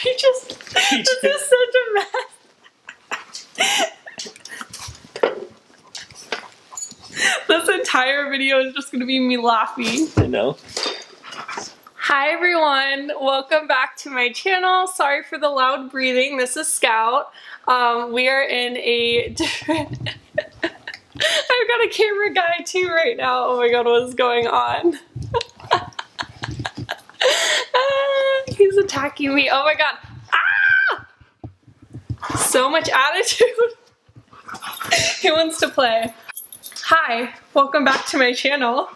Peaches. This is such a mess. This entire video is just gonna be me laughing. I know. Hi everyone, welcome back to my channel. Sorry for the loud breathing. This is Scout. We are in a different... I've got a camera guy too right now. Oh my god, what is going on? He's attacking me. Oh my god. Ah! So much attitude. He wants to play. Hi, welcome back to my channel.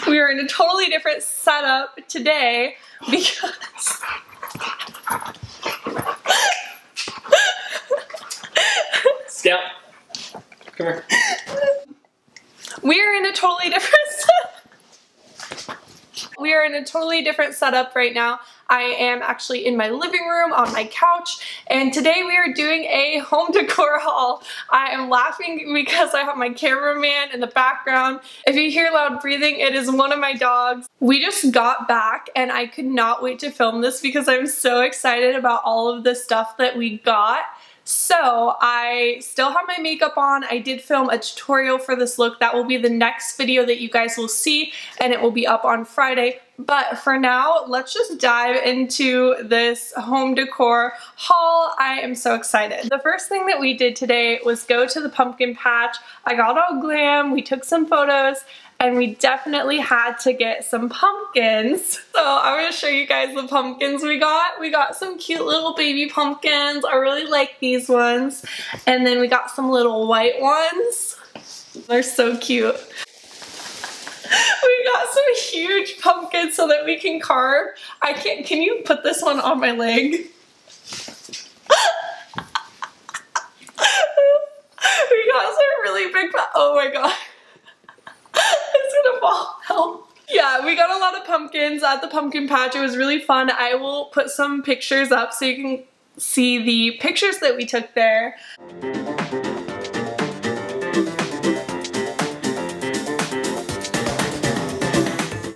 We are in a totally different setup today because Scout, come here. We are in a totally different setup. We are in a totally different setup right now. I am actually in my living room on my couch, and today we are doing a home decor haul. I am laughing because I have my cameraman in the background. If you hear loud breathing, it is one of my dogs. We just got back and I could not wait to film this because I'm so excited about all of the stuff that we got. So I still have my makeup on. I did film a tutorial for this look. That will be the next video that you guys will see, and it will be up on Friday. But for now, let's just dive into this home decor haul. I am so excited. The first thing that we did today was go to the pumpkin patch. I got all glam, we took some photos, and we definitely had to get some pumpkins. So I'm gonna show you guys the pumpkins we got. We got some cute little baby pumpkins. I really like these ones. And then we got some little white ones. They're so cute. We got some huge pumpkins so that we can carve. Can you put this one on my leg? We got some really big, oh my god. It's gonna fall. Help. Yeah, we got a lot of pumpkins at the pumpkin patch. It was really fun. I will put some pictures up so you can see the pictures that we took there.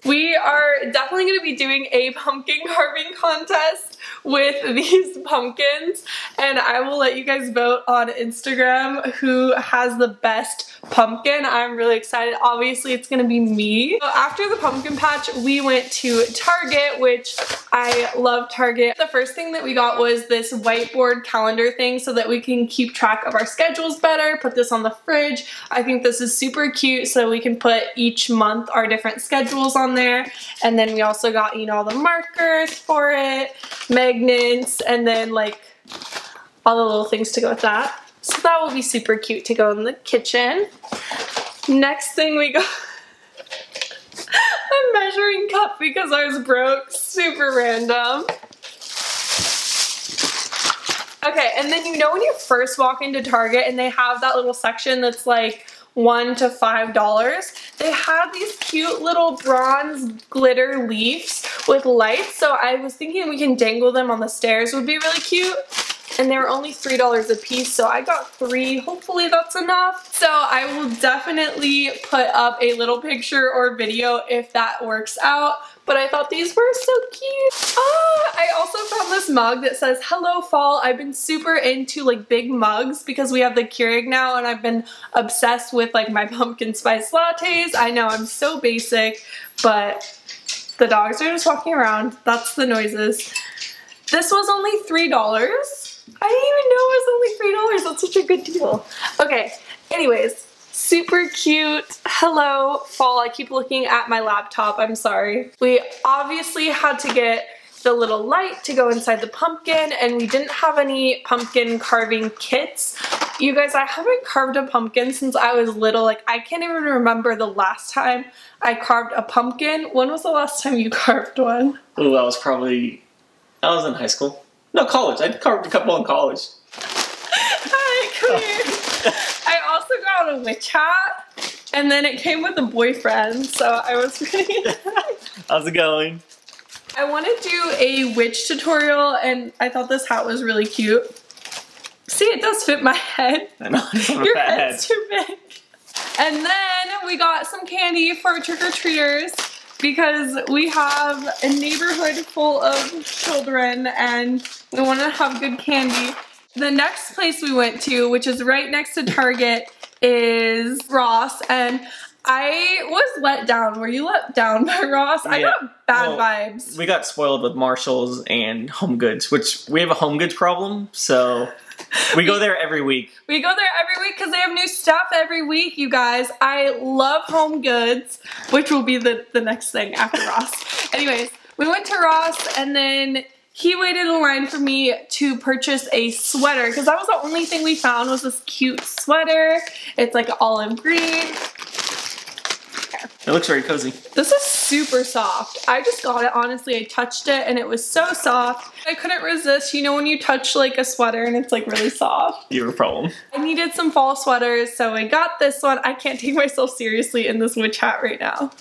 We are definitely going to be doing a pumpkin carving contest with these pumpkins, and I will let you guys vote on Instagram who has the best pumpkin. I'm really excited. Obviously it's gonna be me. So after the pumpkin patch, we went to Target, which I love Target. The first thing that we got was this whiteboard calendar thing so that we can keep track of our schedules better, put this on the fridge. I think this is super cute so we can put each month our different schedules on there. And then we also got, you know, all the markers for it, magnets, and then like all the little things to go with that. So that will be super cute to go in the kitchen. Next thing we got a measuring cup because ours broke. Super random. Okay, and then you know when you first walk into Target and they have that little section that's like $1 to $5, they have these cute little bronze glitter leaves with lights. So I was thinking we can dangle them on the stairs would be really cute. And they were only $3 a piece, so I got 3. Hopefully that's enough. So I will definitely put up a little picture or video if that works out. But I thought these were so cute. I also found this mug that says, "Hello Fall." I've been super into like big mugs because we have the Keurig now, and I've been obsessed with like my pumpkin spice lattes. I know I'm so basic, but the dogs are just walking around. That's the noises. This was only $3. I didn't even know it was only $3. That's such a good deal. Okay, anyways, super cute. Hello Fall. I keep looking at my laptop. I'm sorry. We obviously had to get the little light to go inside the pumpkin, and we didn't have any pumpkin carving kits. You guys, I haven't carved a pumpkin since I was little. Like, I can't even remember the last time I carved a pumpkin. When was the last time you carved one? Oh, I was in high school. No, college. I carved a couple in college. Hi, come here. I also got a witch hat, and then it came with a boyfriend, so I was really How's it going? I want to do a witch tutorial, and I thought this hat was really cute. See, it does fit my head. I know, your head's too big. And then we got some candy for trick-or-treaters. because we have a neighborhood full of children and we want to have good candy. The next place we went to, which is right next to Target, is Ross, and I was let down. Were you let down by Ross? I got bad vibes. We got spoiled with Marshalls and Home Goods, which we have a Home Goods problem, so we go there every week. We go there every week because they have new stuff every week, you guys. I love Home Goods, which will be the next thing after Ross. Anyways, we went to Ross and then he waited in line for me to purchase a sweater because that was the only thing we found was this cute sweater. It's like olive green. It looks very cozy. This is super soft. I just got it, honestly. I touched it and it was so soft. I couldn't resist. You know when you touch like a sweater and it's like really soft? You have a problem. I needed some fall sweaters, so I got this one. I can't take myself seriously in this witch hat right now.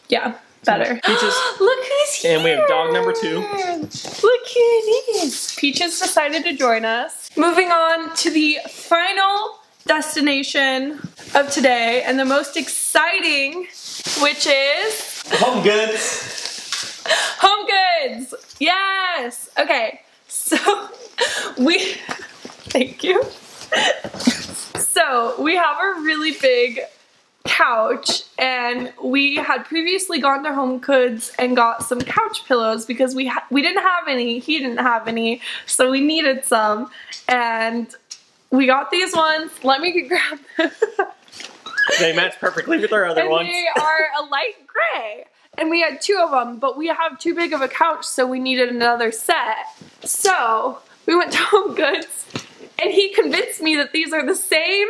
Yeah, better. Peaches. Look who's here. And we have dog number 2. Look who it is. Peaches decided to join us. Moving on to the final destination of today and the most exciting, which is Home Goods. Home Goods. Yes. Okay. So thank you. So we have a really big couch and we had previously gone to Home Goods and got some couch pillows because we didn't have any, he didn't have any, so we needed some, and we got these ones. Let me grab them. They match perfectly with our other ones. They are a light gray. And we had 2 of them, but we have too big of a couch, so we needed another set. So we went to Home Goods, and he convinced me that these are the same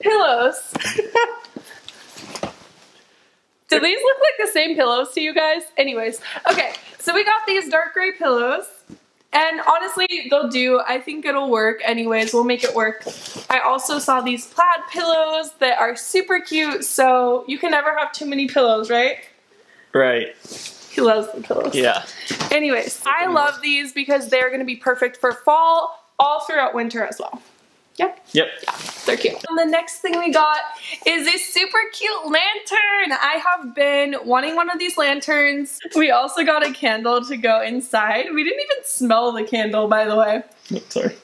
pillows. Do these look like the same pillows to you guys? Anyways, okay, so we got these dark gray pillows. And honestly, they'll do. I think it'll work anyways. We'll make it work. I also saw these plaid pillows that are super cute, so you can never have too many pillows, right? Right. He loves the pillows. Yeah. Anyways, I love these because they're going to be perfect for fall, all throughout winter as well. Yep. Yep. Yeah, they're cute. And the next thing we got is this super cute lantern. I have been wanting one of these lanterns. We also got a candle to go inside. We didn't even smell the candle, by the way. Oh, sorry.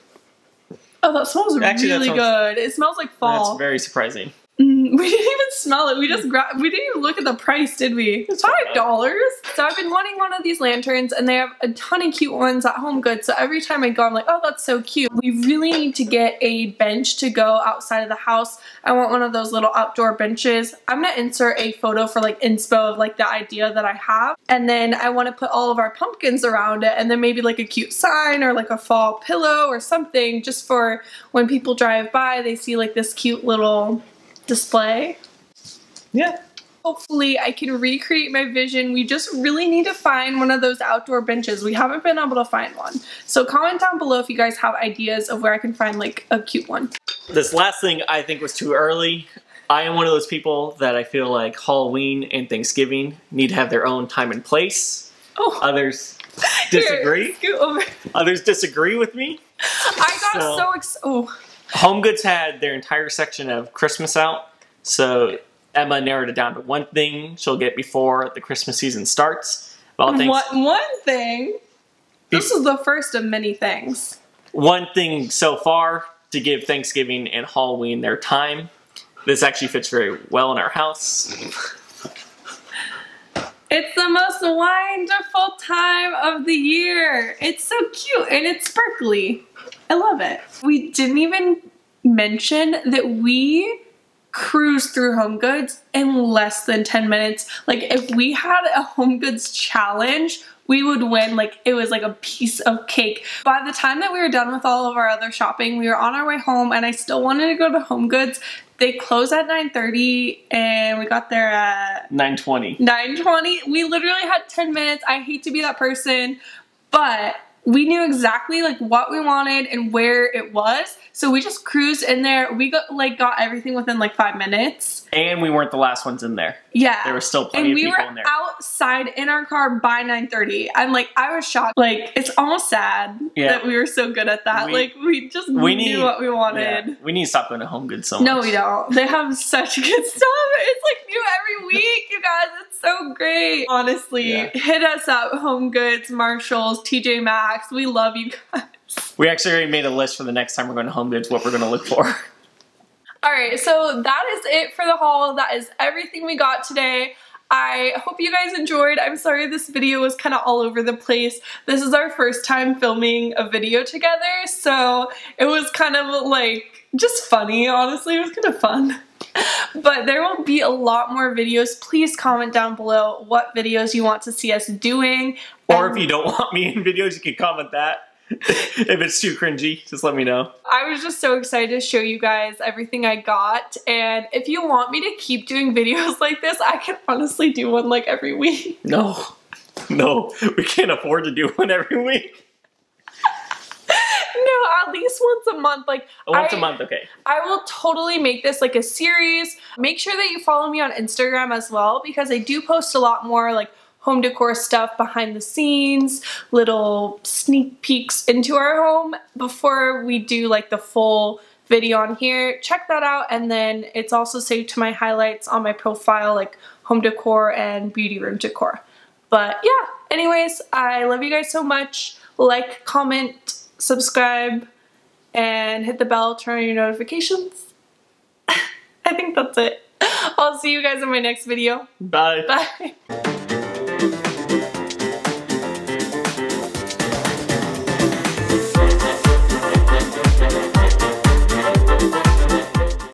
Oh, that smells really good. It smells like fall. That's very surprising. We didn't even smell it. We just we didn't even look at the price, did we? It's $5. So I've been wanting one of these lanterns and they have a ton of cute ones at Home Goods. So every time I go, I'm like, oh, that's so cute. We really need to get a bench to go outside of the house. I want one of those little outdoor benches. I'm gonna insert a photo for like inspo of like the idea that I have. And then I want to put all of our pumpkins around it and then maybe like a cute sign or like a fall pillow or something just for when people drive by, they see like this cute little display. Yeah. Hopefully I can recreate my vision. We just really need to find one of those outdoor benches. We haven't been able to find one. So comment down below if you guys have ideas of where I can find like a cute one. This last thing I think was too early. I am one of those people that I feel like Halloween and Thanksgiving need to have their own time and place. Oh. Others disagree. Here, scoot over. Others disagree with me. I got so excited. Oh. Home Goods had their entire section of Christmas out, so Emma narrowed it down to one thing she'll get before the Christmas season starts. Well, one thing? This is the first of many things. One thing so far to give Thanksgiving and Halloween their time. This actually fits very well in our house. It's the most wonderful time of the year. It's so cute and it's sparkly. I love it. We didn't even mention that we cruised through Home Goods in less than 10 minutes. Like if we had a Home Goods challenge, we would win. Like it was like a piece of cake. By the time that we were done with all of our other shopping, we were on our way home and I still wanted to go to Home Goods. They closed at 9:30 and we got there at 9:20. 9:20. We literally had 10 minutes. I hate to be that person, but we knew exactly like what we wanted and where it was. So we just cruised in there. We got everything within like 5 minutes. And we weren't the last ones in there. Yeah. There were still plenty of people in there. And we were outside in our car by 9:30. And like, I was shocked. Like, it's almost sad that we were so good at that. We just knew what we wanted. Yeah, we need to stop going to Home Goods so much. No, we don't. They have such good stuff. It's like new every week, you guys. It's so great. Honestly, hit us up. Home Goods, Marshalls, TJ Maxx. We love you guys. We actually already made a list for the next time we're going to Home Goods, what we're going to look for. Alright, so that is it for the haul. That is everything we got today. I hope you guys enjoyed. I'm sorry this video was kind of all over the place. This is our first time filming a video together, so it was kind of like just funny, honestly. It was kind of fun. But there will be a lot more videos. Please comment down below what videos you want to see us doing. Or if you don't want me in videos, you can comment that. If it's too cringy, just let me know. I was just so excited to show you guys everything I got, and if you want me to keep doing videos like this, I can honestly do one like every week. No, we can't afford to do one every week. No, at least once a month. Like once a month, okay. I will totally make this like a series. Make sure that you follow me on Instagram as well, because I do post a lot more like home decor stuff, behind the scenes, little sneak peeks into our home before we do like the full video on here. Check that out, and then it's also saved to my highlights on my profile, like home decor and beauty room decor. But yeah, anyways, I love you guys so much. Like, comment, subscribe, and hit the bell, turn on your notifications. I think that's it. I'll see you guys in my next video. Bye. Bye.